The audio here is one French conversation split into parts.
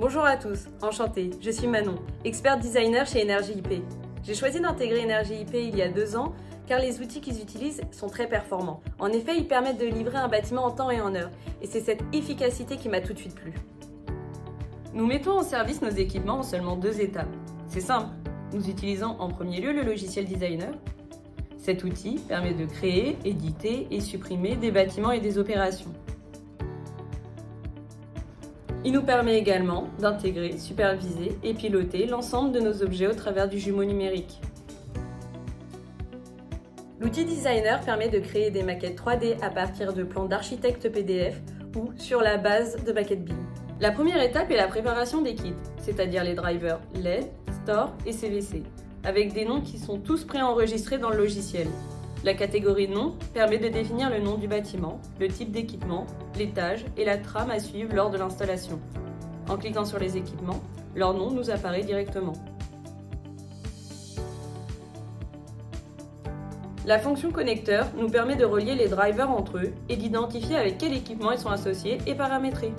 Bonjour à tous, enchantée, je suis Manon, expert designer chez Energy IP. J'ai choisi d'intégrer Energy IP il y a 2 ans car les outils qu'ils utilisent sont très performants. En effet, ils permettent de livrer un bâtiment en temps et en heure, et c'est cette efficacité qui m'a tout de suite plu. Nous mettons en service nos équipements en seulement 2 étapes. C'est simple, nous utilisons en premier lieu le logiciel Designer. Cet outil permet de créer, éditer et supprimer des bâtiments et des opérations. Il nous permet également d'intégrer, superviser et piloter l'ensemble de nos objets au travers du jumeau numérique. L'outil Designer permet de créer des maquettes 3D à partir de plans d'architecte PDF ou sur la base de maquettes BIM. La première étape est la préparation des kits, c'est-à-dire les drivers LED, Store et CVC, avec des noms qui sont tous préenregistrés dans le logiciel. La catégorie nom permet de définir le nom du bâtiment, le type d'équipement, l'étage et la trame à suivre lors de l'installation. En cliquant sur les équipements, leur nom nous apparaît directement. La fonction connecteur nous permet de relier les drivers entre eux et d'identifier avec quel équipement ils sont associés et paramétrés.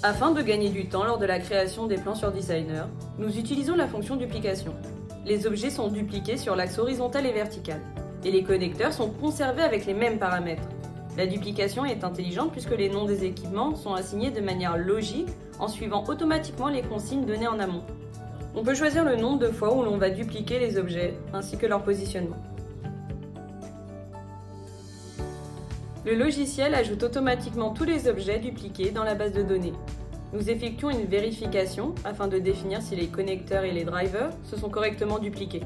Afin de gagner du temps lors de la création des plans sur Designer, nous utilisons la fonction duplication. Les objets sont dupliqués sur l'axe horizontal et vertical, et les connecteurs sont conservés avec les mêmes paramètres. La duplication est intelligente puisque les noms des équipements sont assignés de manière logique en suivant automatiquement les consignes données en amont. On peut choisir le nombre de fois où l'on va dupliquer les objets, ainsi que leur positionnement. Le logiciel ajoute automatiquement tous les objets dupliqués dans la base de données. Nous effectuons une vérification afin de définir si les connecteurs et les drivers se sont correctement dupliqués.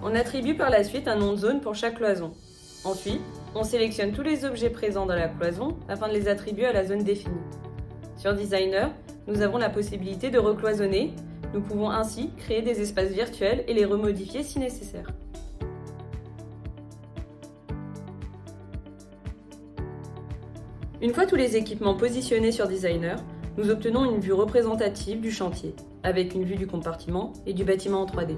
On attribue par la suite un nom de zone pour chaque cloison. Ensuite, on sélectionne tous les objets présents dans la cloison afin de les attribuer à la zone définie. Sur Designer, nous avons la possibilité de recloisonner. Nous pouvons ainsi créer des espaces virtuels et les remodifier si nécessaire. Une fois tous les équipements positionnés sur Designer, nous obtenons une vue représentative du chantier, avec une vue du compartiment et du bâtiment en 3D.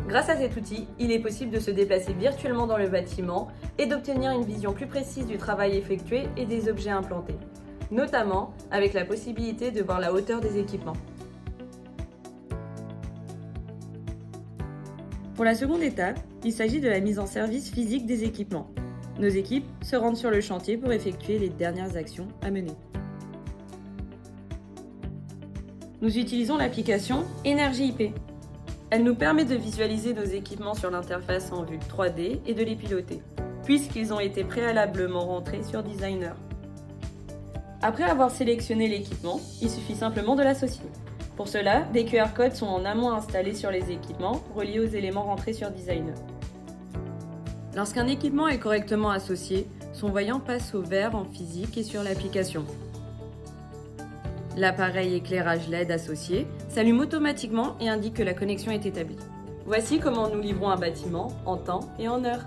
Grâce à cet outil, il est possible de se déplacer virtuellement dans le bâtiment et d'obtenir une vision plus précise du travail effectué et des objets implantés, notamment avec la possibilité de voir la hauteur des équipements. Pour la seconde étape, il s'agit de la mise en service physique des équipements. Nos équipes se rendent sur le chantier pour effectuer les dernières actions à mener. Nous utilisons l'application Energy IP. Elle nous permet de visualiser nos équipements sur l'interface en vue 3D et de les piloter, puisqu'ils ont été préalablement rentrés sur Designer. Après avoir sélectionné l'équipement, il suffit simplement de l'associer. Pour cela, des QR codes sont en amont installés sur les équipements, reliés aux éléments rentrés sur Designer. Lorsqu'un équipement est correctement associé, son voyant passe au vert en physique et sur l'application. L'appareil éclairage LED associé s'allume automatiquement et indique que la connexion est établie. Voici comment nous livrons un bâtiment en temps et en heure.